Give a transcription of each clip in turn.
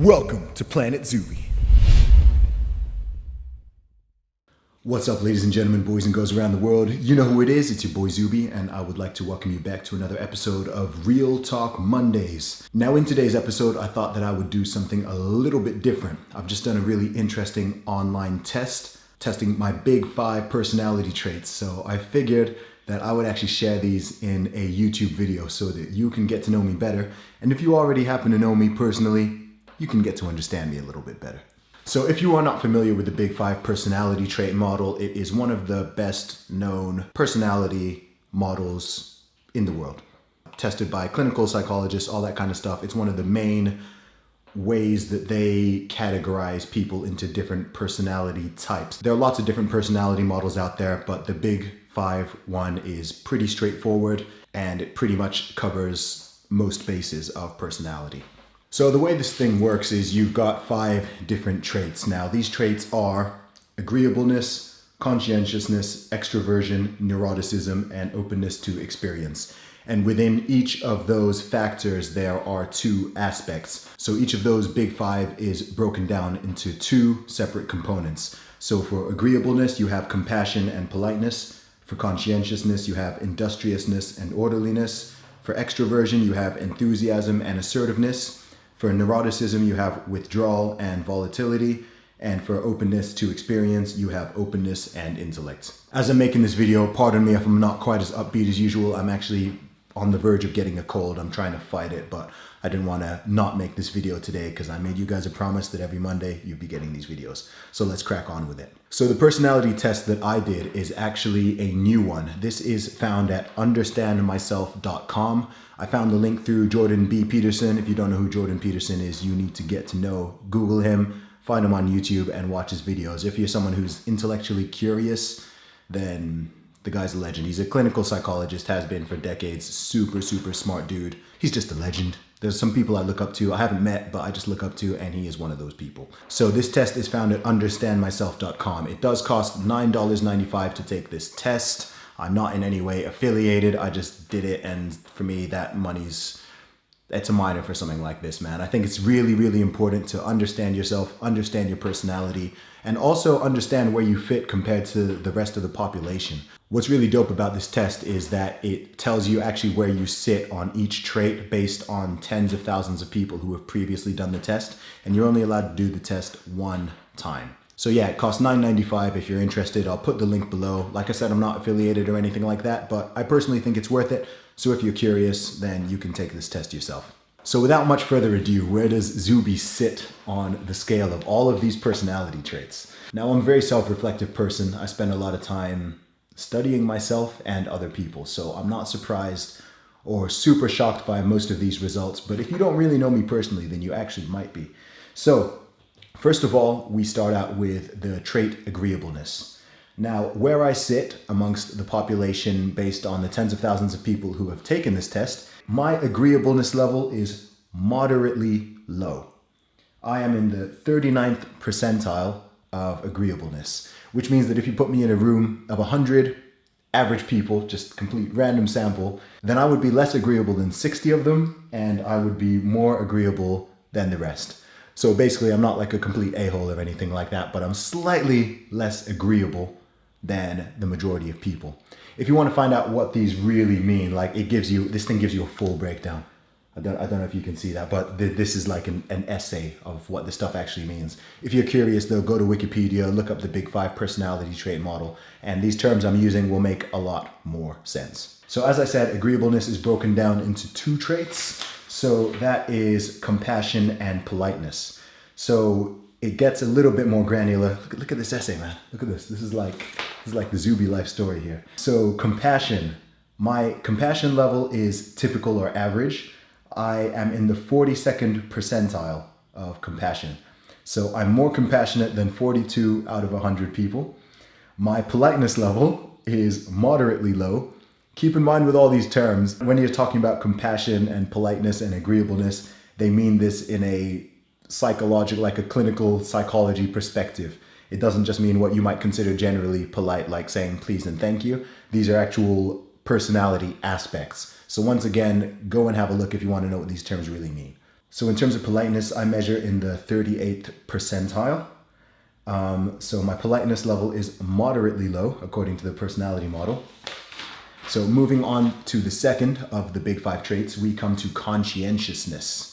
Welcome to Planet Zuby. What's up, ladies and gentlemen, boys and girls around the world? You know who it is. It's your boy Zuby, and I would like to welcome you back to another episode of Real Talk Mondays. Now, in today's episode, I thought that I would do something a little bit different. I've just done a really interesting online test, testing my big 5 personality traits. So I figured that I would actually share these in a YouTube video so that you can get to know me better. And if you already happen to know me personally, you can get to understand me a little bit better. So if you are not familiar with the Big 5 personality trait model, it is one of the best known personality models in the world. Tested by clinical psychologists, all that kind of stuff. It's one of the main ways that they categorize people into different personality types. There are lots of different personality models out there, but the Big 5 one is pretty straightforward and it pretty much covers most bases of personality. So the way this thing works is you've got 5 different traits. Now these traits are agreeableness, conscientiousness, extraversion, neuroticism, and openness to experience. And within each of those factors, there are 2 aspects. So each of those big 5 is broken down into 2 separate components. So for agreeableness, you have compassion and politeness. For conscientiousness, you have industriousness and orderliness. For extraversion, you have enthusiasm and assertiveness. For neuroticism, you have withdrawal and volatility. And for openness to experience, you have openness and intellect. As I'm making this video, pardon me if I'm not quite as upbeat as usual. I'm actually on the verge of getting a cold. I'm trying to fight it, but I didn't want to not make this video today because I made you guys a promise that every Monday you'd be getting these videos. So let's crack on with it. So the personality test that I did is actually a new one. This is found at understandmyself.com. I found the link through Jordan B. Peterson. If you don't know who Jordan Peterson is, you need to get to know. Google him, find him on YouTube, and watch his videos. If you're someone who's intellectually curious, then the guy's a legend. He's a clinical psychologist, has been for decades. Super, super smart dude. He's just a legend. There's some people I look up to, I haven't met, but I just look up to, and he is one of those people. So this test is found at understandmyself.com. It does cost $9.95 to take this test. I'm not in any way affiliated. I just did it, and for me, it's a minor for something like this, man. I think it's really, really important to understand yourself, understand your personality, and also understand where you fit compared to the rest of the population. What's really dope about this test is that it tells you actually where you sit on each trait based on tens of thousands of people who have previously done the test, and you're only allowed to do the test 1 time. So yeah, it costs $9.95 if you're interested. I'll put the link below. Like I said, I'm not affiliated or anything like that, but I personally think it's worth it. So if you're curious, then you can take this test yourself. So without much further ado, where does Zuby sit on the scale of all of these personality traits? Now, I'm a very self-reflective person. I spend a lot of time studying myself and other people. So I'm not surprised or super shocked by most of these results. But if you don't really know me personally, then you actually might be. So first of all, we start out with the trait agreeableness. Now, where I sit amongst the population based on the tens of thousands of people who have taken this test, my agreeableness level is moderately low. I am in the 39th percentile of agreeableness, which means that if you put me in a room of 100 average people, just complete random sample, then I would be less agreeable than 60 of them, and I would be more agreeable than the rest. So basically, I'm not like a complete a-hole or anything like that, but I'm slightly less agreeable than the majority of people. If you want to find out what these really mean, like this thing gives you a full breakdown. I don't know if you can see that, but this is like an essay of what this stuff actually means. If you're curious though, go to Wikipedia, look up the Big 5 personality trait model, and these terms I'm using will make a lot more sense. So as I said, agreeableness is broken down into 2 traits. So that is compassion and politeness. So it gets a little bit more granular. Look at this essay, man. Look at this. This is like the Zuby life story here. So compassion. My compassion level is typical or average. I am in the 42nd percentile of compassion. So I'm more compassionate than 42 out of 100 people. My politeness level is moderately low. Keep in mind with all these terms, when you're talking about compassion and politeness and agreeableness, they mean this in a psychological, like a clinical psychology perspective. It doesn't just mean what you might consider generally polite, like saying please and thank you. These are actual personality aspects. So once again, go and have a look if you want to know what these terms really mean. So in terms of politeness, I measure in the 38th percentile. So my politeness level is moderately low, according to the personality model. So moving on to the second of the big 5 traits, we come to conscientiousness.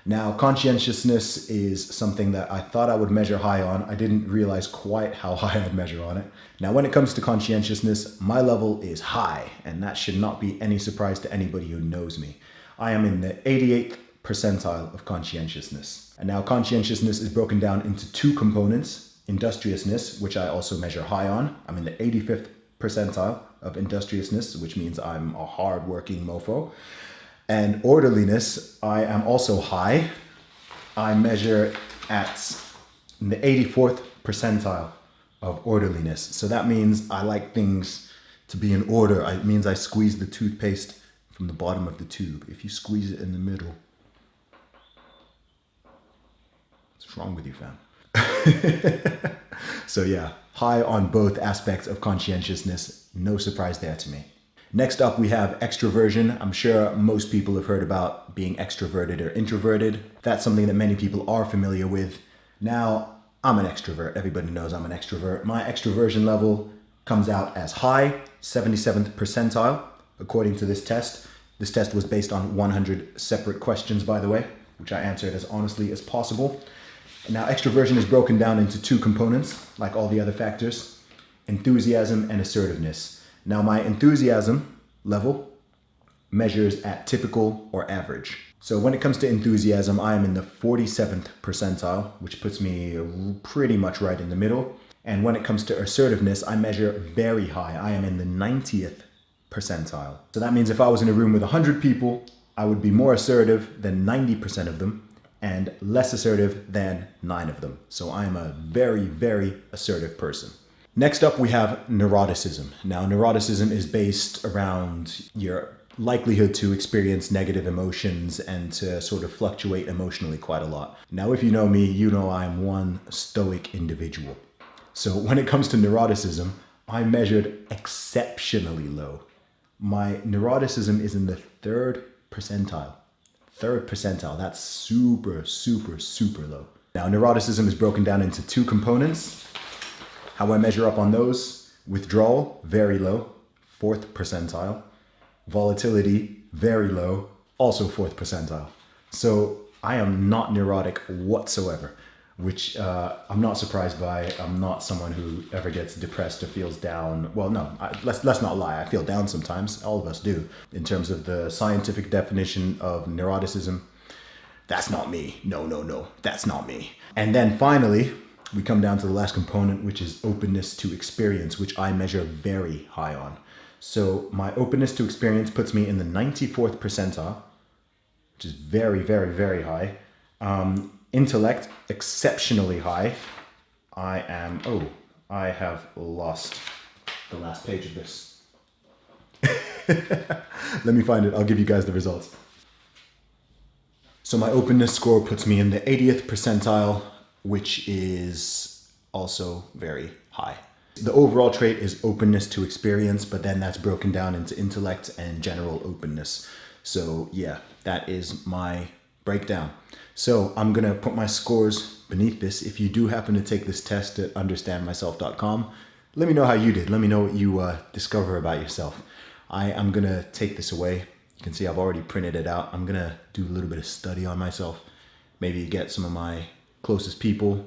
Now, conscientiousness is something that I thought I would measure high on. I didn't realize quite how high I'd measure on it. Now, when it comes to conscientiousness, my level is high, and that should not be any surprise to anybody who knows me. I am in the 88th percentile of conscientiousness. And now conscientiousness is broken down into 2 components: industriousness, which I also measure high on. I'm in the 85th percentile of industriousness, which means I'm a hard-working mofo. And orderliness, I am also high. I measure at the 84th percentile of orderliness. So that means I like things to be in order. It means I squeeze the toothpaste from the bottom of the tube. If you squeeze it in the middle, what's wrong with you, fam? So yeah, high on both aspects of conscientiousness. No surprise there to me. Next up, we have extraversion. I'm sure most people have heard about being extroverted or introverted. That's something that many people are familiar with. Now, I'm an extrovert. Everybody knows I'm an extrovert. My extroversion level comes out as high, 77th percentile, according to this test. This test was based on 100 separate questions, by the way, which I answered as honestly as possible. Now, extroversion is broken down into 2 components, like all the other factors: enthusiasm and assertiveness. Now, my enthusiasm level measures at typical or average. So when it comes to enthusiasm, I am in the 47th percentile, which puts me pretty much right in the middle. And when it comes to assertiveness, I measure very high. I am in the 90th percentile. So that means if I was in a room with 100 people, I would be more assertive than 90% of them and less assertive than 9 of them. So I am a very, very assertive person. Next up, we have neuroticism. Now, neuroticism is based around your likelihood to experience negative emotions and to sort of fluctuate emotionally quite a lot. Now, if you know me, you know I'm one stoic individual. So when it comes to neuroticism, I measured exceptionally low. My neuroticism is in the 3rd percentile. 3rd percentile, that's super, super, super low. Now, neuroticism is broken down into 2 components. How I measure up on those: withdrawal, very low, 4th percentile. Volatility, very low, also 4th percentile. So I am not neurotic whatsoever, which I'm not surprised by. I'm not someone who ever gets depressed or feels down. Well, no, let's not lie. I feel down sometimes. All of us do. In terms of the scientific definition of neuroticism, that's not me. No, that's not me. And then finally, we come down to the last component, which is openness to experience, which I measure very high on. So my openness to experience puts me in the 94th percentile, which is very, very, very high. Intellect, exceptionally high. I have lost the last page of this. Let me find it. I'll give you guys the results. So my openness score puts me in the 80th percentile, which is also very high. The overall trait is openness to experience, but then that's broken down into intellect and general openness. So yeah, that is my breakdown. So I'm gonna put my scores beneath this. If you do happen to take this test at understandmyself.com, let me know how you did. Let me know what you discover about yourself. I am gonna take this away. You can see I've already printed it out. I'm gonna do a little bit of study on myself. Maybe get some of my closest people,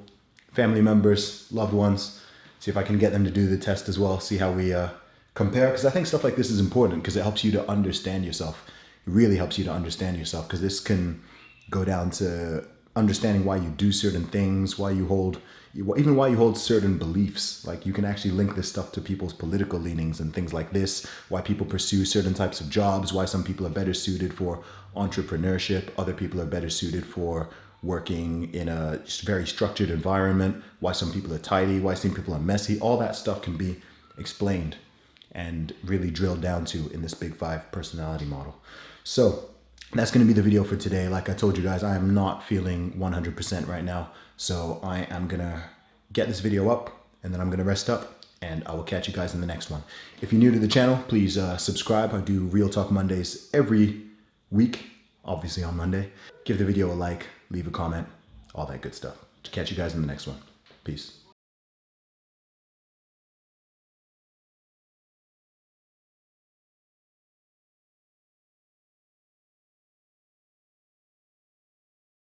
family members, loved ones, see if I can get them to do the test as well, see how we compare. Because I think stuff like this is important because it helps you to understand yourself. It really helps you to understand yourself, because this can go down to understanding why you do certain things, why you hold certain beliefs. Like, you can actually link this stuff to people's political leanings and things like this, why people pursue certain types of jobs, why some people are better suited for entrepreneurship, other people are better suited for working in a very structured environment, why some people are tidy, why some people are messy. All that stuff can be explained and really drilled down to in this Big 5 personality model. So that's going to be the video for today. Like I told you guys, I am not feeling 100% right now. So I am going to get this video up and then I'm going to rest up, and I will catch you guys in the next one. If you're new to the channel, please subscribe. I do Real Talk Mondays every week. obviously on Monday. Give the video a like, leave a comment, all that good stuff. Catch you guys in the next one. Peace.